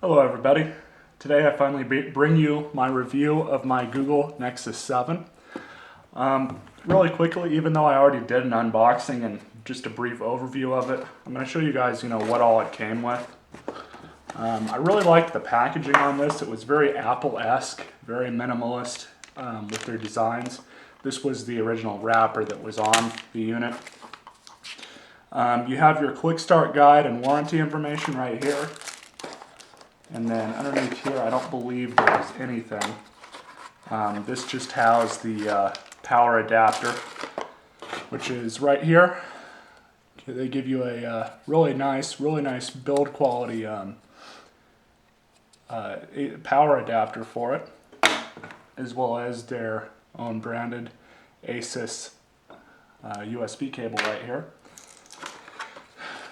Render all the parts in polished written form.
Hello everybody. Today I finally bring you my review of my Google Nexus 7. Really quickly, even though I already did an unboxing and just a brief overview of it, I'm going to show you guys, what all it came with. I really liked the packaging on this. It was very Apple-esque, very minimalist with their designs. This was the original wrapper that was on the unit. You have your quick start guide and warranty information right here. And then underneath here, I don't believe there's anything. This just has the power adapter, which is right here. They give you a really nice build quality power adapter for it, as well as their own branded Asus USB cable right here.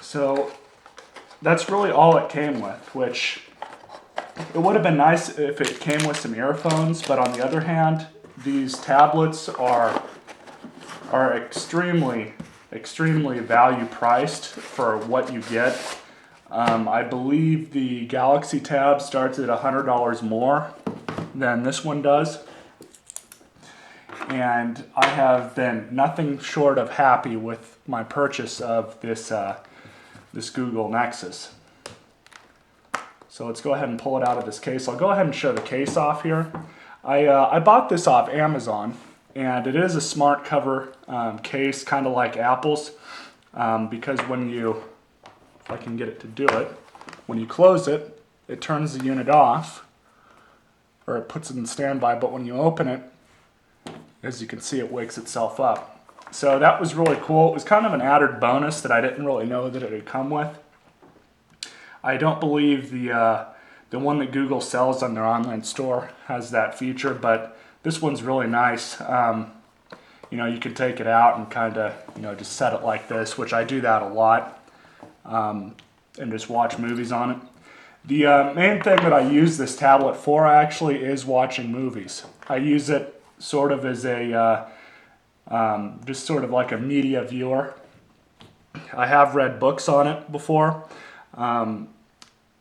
So that's really all it came with, which it would have been nice if it came with some earphones, but on the other hand, these tablets are extremely value priced for what you get. I believe the Galaxy Tab starts at $100 more than this one does. And I have been nothing short of happy with my purchase of this, this Google Nexus. So let's go ahead and pull it out of this case. I'll go ahead and show the case off here. I bought this off Amazon, and it is a smart cover case, kind of like Apple's, because when you, if I can get it to do it, when you close it, it turns the unit off, or it puts it in standby, but when you open it, as you can see, it wakes itself up. So that was really cool. It was kind of an added bonus that I didn't really know that it would come with. I don't believe the one that Google sells on their online store has that feature, but this one's really nice. You can take it out and kind of, just set it like this, which I do that a lot, and just watch movies on it. The main thing that I use this tablet for actually is watching movies. I use it sort of as a, just sort of like a media viewer. I have read books on it before.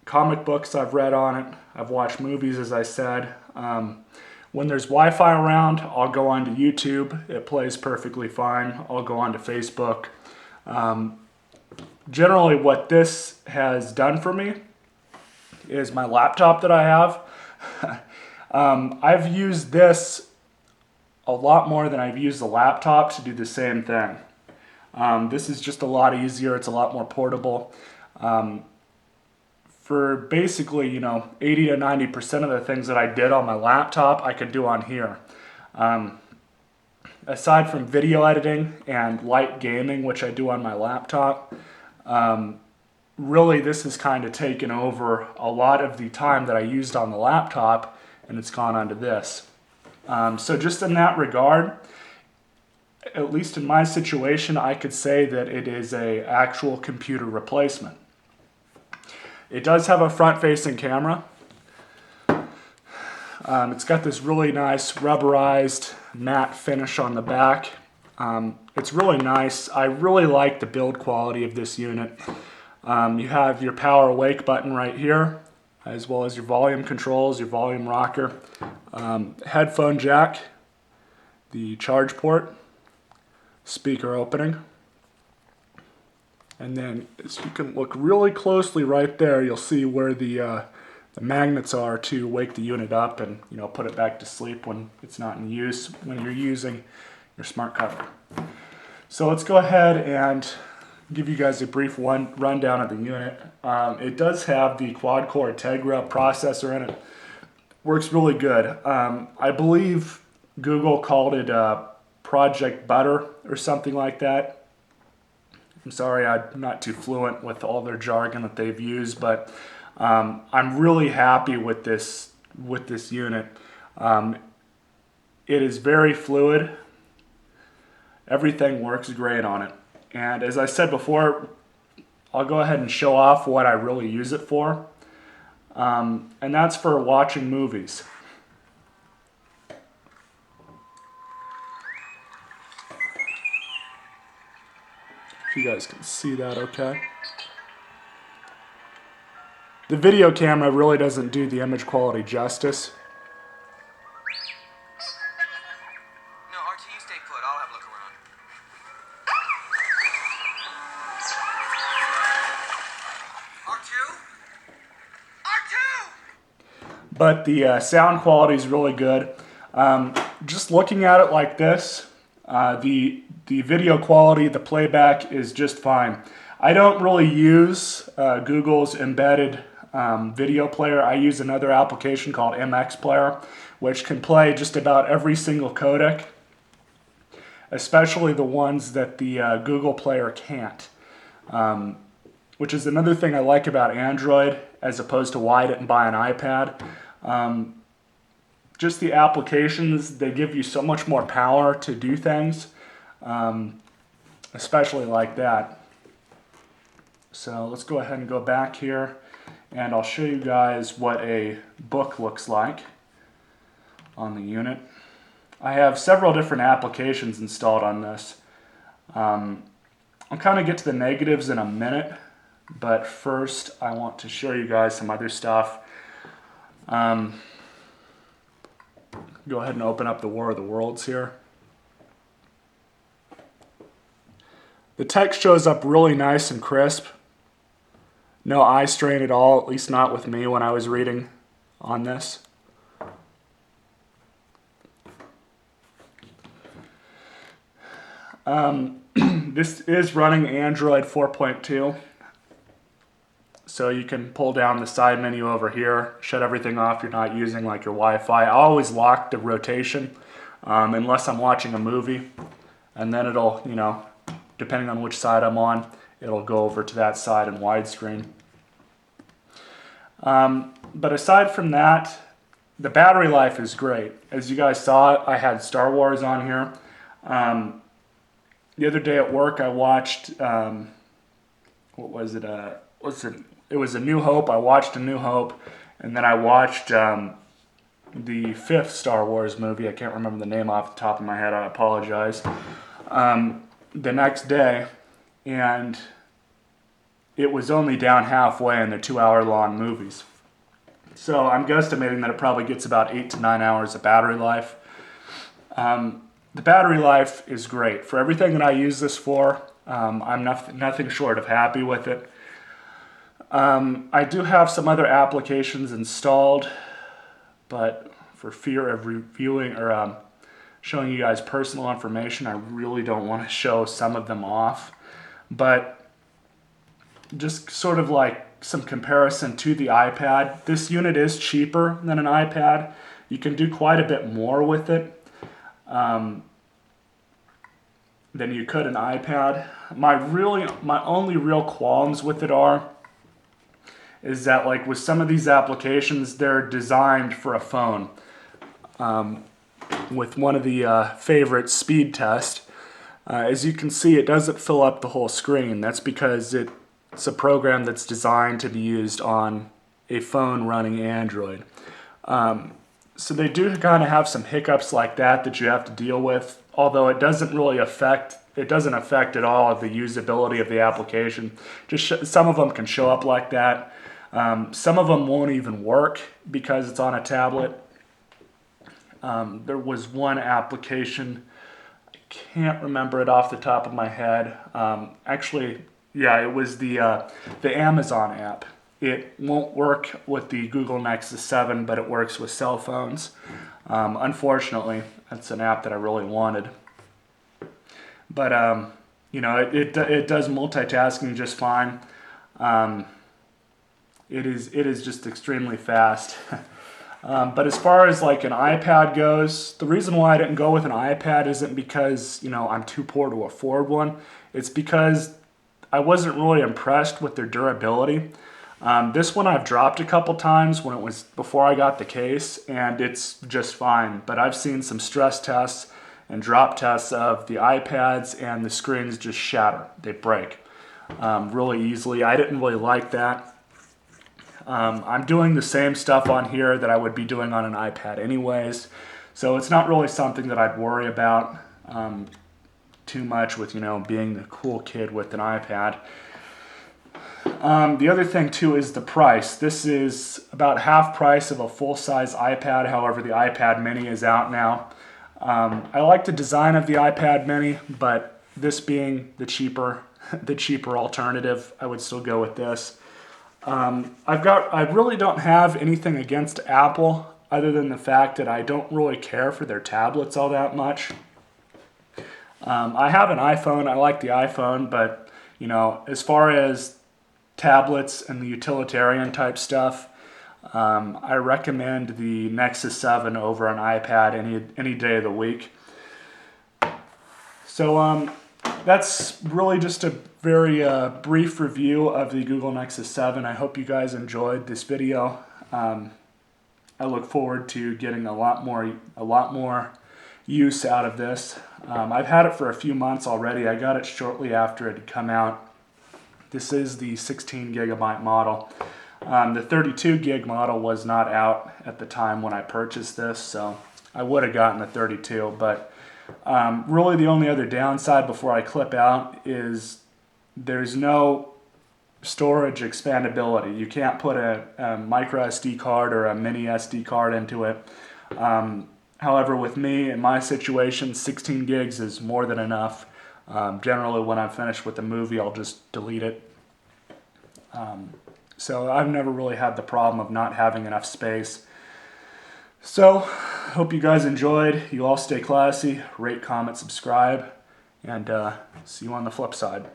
Comic books I've read on it. I've watched movies, as I said. When there's Wi-Fi around, I'll go onto YouTube. It plays perfectly fine. I'll go onto Facebook. Generally, what this has done for me is my laptop that I have. I've used this a lot more than I've used the laptop to do the same thing. This is just a lot easier. It's a lot more portable. For basically, 80 to 90% of the things that I did on my laptop, I could do on here. Aside from video editing and light gaming, which I do on my laptop, really this has kind of taken over a lot of the time that I used on the laptop, and it's gone onto this. So just in that regard, at least in my situation, I could say that it is an actual computer replacement. It does have a front-facing camera. It's got this really nice rubberized matte finish on the back. It's really nice. I really like the build quality of this unit. You have your power wake button right here, as well as your volume controls, your volume rocker, headphone jack, the charge port, speaker opening. And then, as you can look really closely right there, you'll see where the magnets are to wake the unit up and put it back to sleep when it's not in use, when you're using your smart cover. So let's go ahead and give you guys a brief rundown of the unit. It does have the quad-core Tegra processor in it. Works really good. I believe Google called it Project Butter or something like that. I'm sorry, I'm not too fluent with all their jargon that they've used, but I'm really happy with this unit. It is very fluid. Everything works great on it. And as I said before, I'll go ahead and show off what I really use it for. And that's for watching movies. If you guys can see that okay. the video camera really doesn't do the image quality justice. No, RT, you stay put. I'll have a look around. R2? R2! But the sound quality is really good. Just looking at it like this, the video quality, the playback is just fine. I don't really use Google's embedded video player. I use another application called MX Player, which can play just about every single codec, especially the ones that the Google Player can't. Which is another thing I like about Android as opposed to why I didn't buy an iPad. Just the applications, they give you so much more power to do things, especially like that. So let's go ahead and go back here, and I'll show you guys what a book looks like on the unit. I have several different applications installed on this. I'll kind of get to the negatives in a minute, but first I want to show you guys some other stuff. Go ahead and open up the War of the Worlds here. The text shows up really nice and crisp. No eye strain at all, at least not with me when I was reading on this. This is running Android 4.2. So you can pull down the side menu over here, shut everything off you're not using, like your Wi-Fi. I always lock the rotation unless I'm watching a movie, and then it'll, you know, depending on which side I'm on, it'll go over to that side in widescreen. But aside from that, the battery life is great. As you guys saw, I had Star Wars on here. The other day at work, I watched, what was it? It was A New Hope. I watched A New Hope, and then I watched the fifth Star Wars movie. I can't remember the name off the top of my head. I apologize. The next day, and it was only down halfway in the 2-hour-long movies. So I'm guesstimating that it probably gets about 8 to 9 hours of battery life. The battery life is great. For everything that I use this for, I'm nothing short of happy with it. I do have some other applications installed, but for fear of reviewing or showing you guys personal information, I really don't want to show some of them off. But just sort of like some comparison to the iPad, this unit is cheaper than an iPad. You can do quite a bit more with it than you could an iPad. My only real qualms with it is that, like, with some of these applications, they're designed for a phone. With one of the favorite speed test, as you can see, it doesn't fill up the whole screen. That's because it's a program that's designed to be used on a phone running Android. So they do kind of have some hiccups like that you have to deal with, although it doesn't affect at all the usability of the application. Some of them can show up like that. Some of them won't even work because it's on a tablet. There was one application, I can't remember it off the top of my head. Actually, yeah, it was the Amazon app. It won't work with the Google Nexus 7, but it works with cell phones. Unfortunately, that's an app that I really wanted. But you know, it does multitasking just fine. It is just extremely fast. But as far as like an iPad goes, the reason why I didn't go with an iPad isn't because, you know, I'm too poor to afford one. It's because I wasn't really impressed with their durability. This one I've dropped a couple times when it was before I got the case, and it's just fine. But I've seen some stress tests and drop tests of the iPads, and the screens just shatter. They break really easily. I didn't really like that. I'm doing the same stuff on here that I would be doing on an iPad anyways, so it's not really something that I'd worry about too much with, you know, being the cool kid with an iPad. The other thing too is the price. This is about half price of a full-size iPad. However, the iPad mini is out now. I like the design of the iPad mini, but this being the cheaper alternative, I would still go with this. I really don't have anything against Apple other than the fact that I don't really care for their tablets all that much. I have an iPhone. I like the iPhone, but you know, as far as tablets and the utilitarian type stuff, I recommend the Nexus 7 over an iPad any day of the week. So that's really just a very brief review of the Google Nexus 7. I hope you guys enjoyed this video. I look forward to getting a lot more use out of this. I've had it for a few months already. I got it shortly after it had come out. This is the 16 gigabyte model. The 32 gig model was not out at the time when I purchased this, so I would have gotten the 32, but really the only other downside before I clip out is there's no storage expandability. You can't put a micro SD card or a mini SD card into it. However, with me, in my situation, 16 gigs is more than enough. Generally, when I'm finished with the movie, I'll just delete it. So I've never really had the problem of not having enough space. So, hope you guys enjoyed. You all stay classy, rate, comment, subscribe, and see you on the flip side.